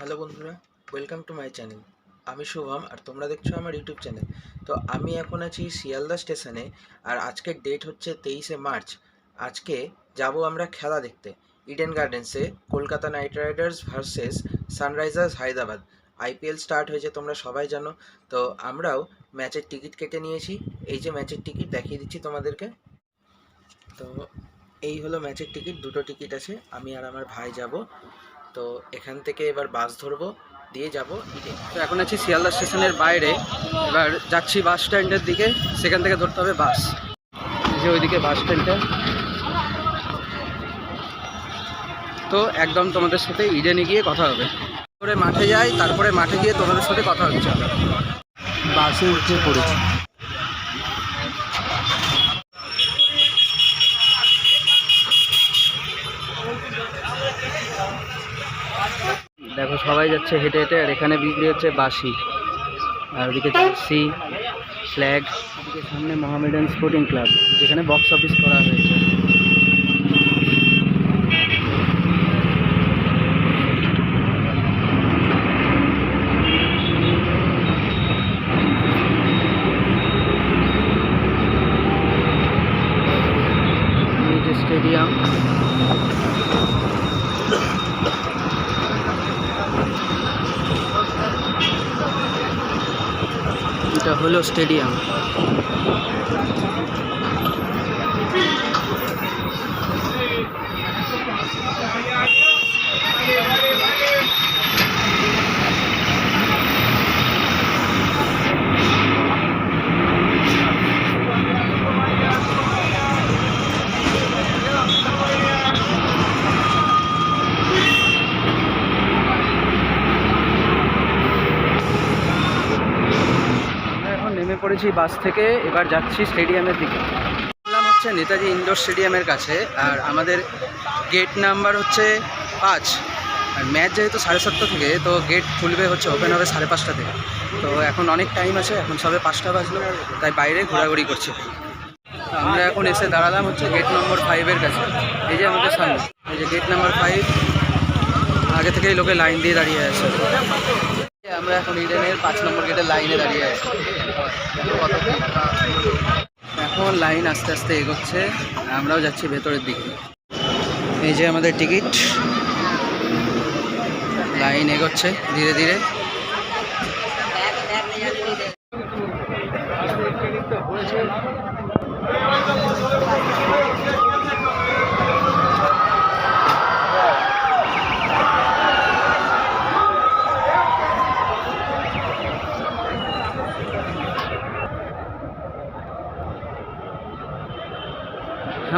Hello বন্ধুরা, welcome to my channel. আমি শুভম আর তোমরা দেখছো আমার ইউটিউব চ্যানেল। তো আমি এখন আছি শিয়ালদা স্টেশনে, আর আজকের ডেট হচ্ছে 23শে মার্চ। আজকে যাব আমরা খেলা দেখতে ইডেন গার্ডেন্সে, Kolkata Knight Riders versus Sunrisers Hyderabad. IPL start হয়েছে, তোমরা সবাই জানো। তো আমরাও ম্যাচের টিকিট কেটে নিয়েছি। এই যে ম্যাচের টিকিট দেখিয়ে দিচ্ছি তোমাদেরকে। তো এই হলো ম্যাচের টিকিট, দুটো টিকিট আছে। আমি আর আমার ভাই যাব। তো এখান থেকে এবার বাস ধরবো, দিয়ে যাব ইডেন। তো এখন আছি শিয়ালদা স্টেশনের বাইরে, এবার যাচ্ছি বাস স্ট্যান্ডের দিকে। সেখান থেকে ধরতে হবে বাস। এই যে ওইদিকে বাস স্ট্যান্ডটা। তো একদম তোমাদের সাথে ইডেনে গিয়ে কথা হবে। তারপরে মাঠে যাই, তারপরে মাঠে গিয়ে তোমাদের সাথে কথা হচ্ছে। বাসে উঠে পড়েছি। দেখো সবাই যাচ্ছে হেঁটে হেঁটে, আর এখানে বিক্রি হচ্ছে বাসি, আর ওদিকে জার্সি, ফ্ল্যাগ। ওদিকে সামনে মোহামেডান স্পোর্টিং ক্লাব, যেখানে বক্স অফিস করা হয়েছে। এই যে স্টেডিয়াম, এটা হলো স্টেডিয়াম। এখন নেমে পড়েছি বাস থেকে, এবার যাচ্ছি স্টেডিয়ামের দিকে। নাম হচ্ছে নেতাজি ইনডোর স্টেডিয়ামের কাছে, আর আমাদের গেট নাম্বার হচ্ছে 5। আর ম্যাচ যেহেতু 7:30 থেকে, তো গেট খুলবে হচ্ছে, ওপেন হবে 5:30 থেকে। তো এখন অনেক টাইম আছে, এখন সবে 5টা বাজলো, তাই বাইরে ঘোরাঘুরি করছে। আমরা এখন এসে দাঁড়ালাম হচ্ছে গেট নম্বর 5-এর কাছে। এই যে আমাদের সামনে, এই যে গেট নাম্বার 5। আগে থেকেই লোকে লাইন দিয়ে দাঁড়িয়ে আছে। আমরা এখন ইডেনের 5 নম্বর গেটের লাইনে দাঁড়িয়ে আছি। এখন লাইন আস্তে আস্তে এগোচ্ছে, আমরাও যাচ্ছি ভেতরের দিকে। এই যে আমাদের টিকিট, লাইন এগোচ্ছে ধীরে ধীরে।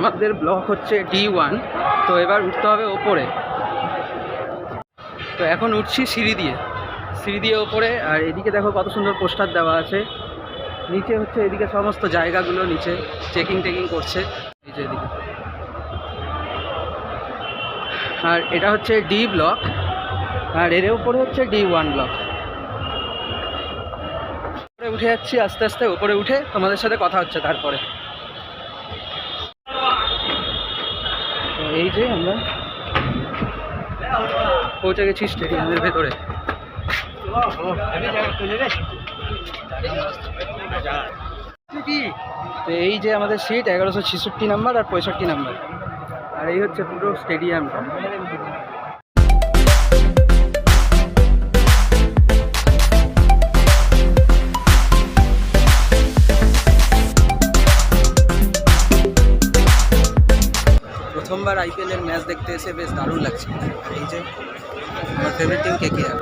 আমাদের ব্লক হচ্ছে D1। তো এবার উঠতে হবে ওপরে। তো এখন উঠছি সিঁড়ি দিয়ে ওপরে। আর এদিকে দেখো কত সুন্দর পোস্টার দেওয়া আছে। নিচে হচ্ছে এদিকে সমস্ত জায়গাগুলো, নিচে চেকিং করছে। এই যে এদিকে। আর এটা হচ্ছে ডি ব্লক, আর এর উপরে হচ্ছে D1 ব্লক। উপরে উঠে যাচ্ছি আস্তে আস্তে। উপরে উঠে তোমাদের সাথে কথা হচ্ছে তারপরে। তো এই যে আমরা পৌঁছে গেছি স্টেডিয়ামের ভেতরে। তো এই যে আমাদের সিট 1166 নাম্বার আর 65 নাম্বার। আর এই হচ্ছে পুরো স্টেডিয়ামটা। প্রথমবার আইপিএলের ম্যাচ দেখতে এসে বেশ দারুণ লাগছে। আর এই যে আমার ফেভারিট টিম KKR।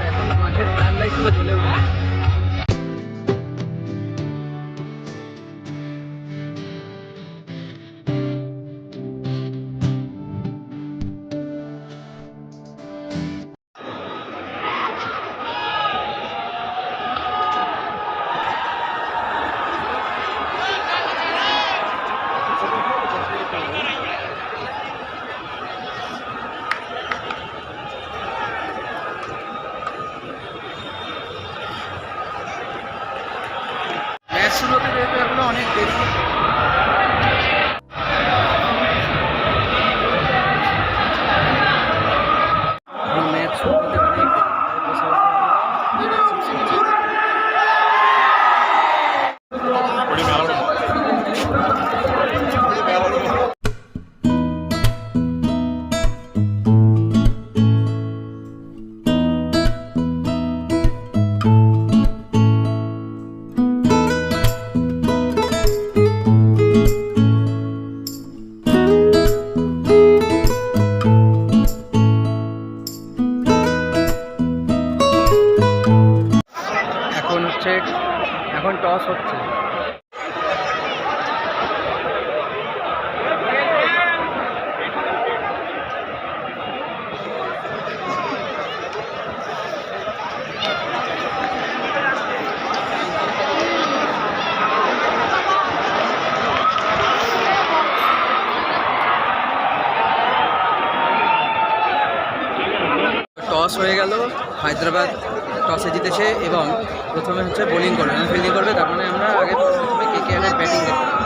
এখন মাঠের প্রাণ লাইটগুলো জ্বলে উঠেছে। টস হচ্ছে। টস হয়ে গেল, হায়দ্রাবাদ টসে জিতেছে এবং প্রথমে হচ্ছে বোলিং করবে, ফিল্ডিং করবে। তার মানে আমরা আগে প্রথমে কেকেআরের ব্যাটিং দেখতে পাবো।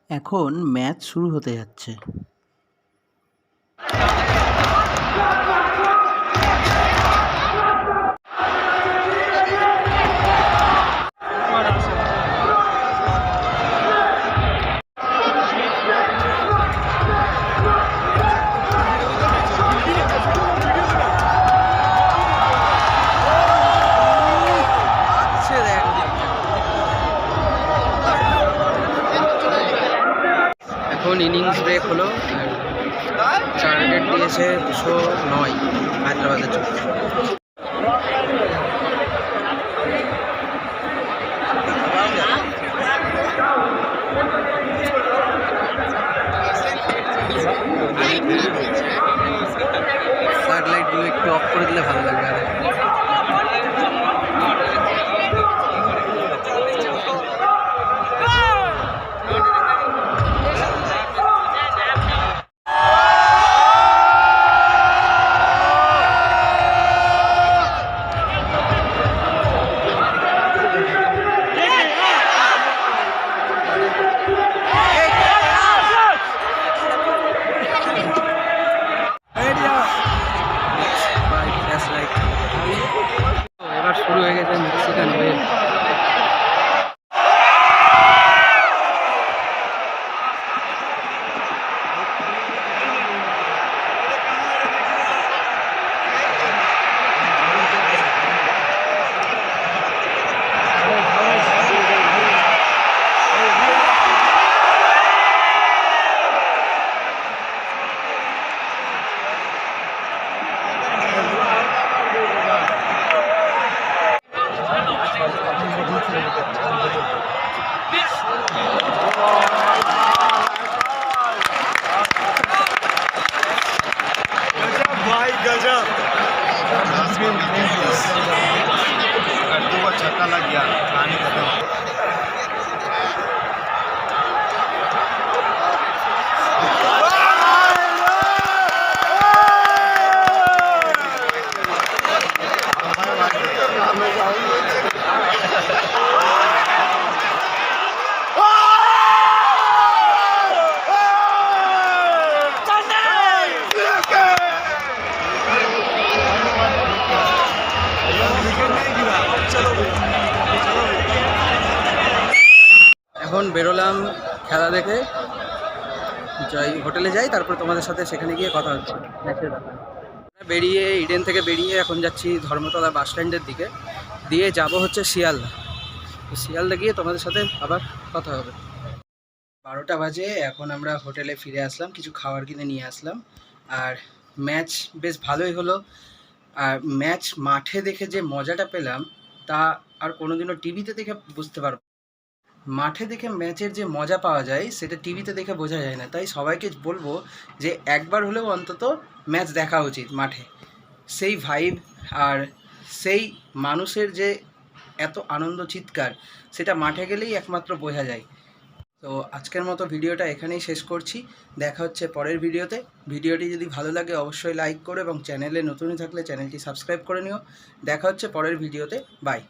এখন ম্যাচ শুরু হতে যাচ্ছে। এখন ইনিংস ব্রেক হলো, টার্গেট দিয়েছে 209 হায়দ্রাবাদের জন্য। ফ্লাড লাইটগুলো একটু অফ করে দিলে ভালো লাগবে। এবার শুরু হয়ে গেছে মেক্সিকান ওয়েভ। छक्का लग गया, कहानी खत्म। এখন বেরোলাম খেলা দেখে, যাই হোটেলে যাই, তারপর তোমাদের সাথে সেখানে গিয়ে কথা হচ্ছে ম্যাচের ব্যাপারে। বেরিয়ে ইডেন থেকে বেরিয়ে এখন যাচ্ছি ধর্মতলা বাস স্ট্যান্ডের দিকে, দিয়ে যাব হচ্ছে শিয়ালদা। শিয়ালদা গিয়ে তোমাদের সাথে আবার কথা হবে। 12টা বাজে, এখন আমরা হোটেলে ফিরে আসলাম, কিছু খাবার কিনে নিয়ে আসলাম। আর ম্যাচ বেশ ভালোই হলো। আর ম্যাচ মাঠে দেখে যে মজাটা পেলাম তা আর কোনোদিনও টিভিতে দেখে বুঝতে পারবো না। মাঠে দেখে ম্যাচের যে মজা পাওয়া যায় সেটা টিভিতে দেখে বোঝা যায় না। তাই সবাইকে বলবো যে একবার হলেও অন্তত ম্যাচ দেখা উচিত মাঠে। সেই ভাইব আর সেই মানুষের যে এত আনন্দ চিৎকার, সেটা মাঠে গেলেই একমাত্র বোঝা যায়। তো আজকের মতো ভিডিওটা এখানেই শেষ করছি। দেখা হচ্ছে পরের ভিডিওতে। ভিডিওটি যদি ভালো লাগে অবশ্যই লাইক করো এবং চ্যানেলে নতুন থাকলে চ্যানেলটি সাবস্ক্রাইব করে নিও। দেখা হচ্ছে পরের ভিডিওতে। বাই।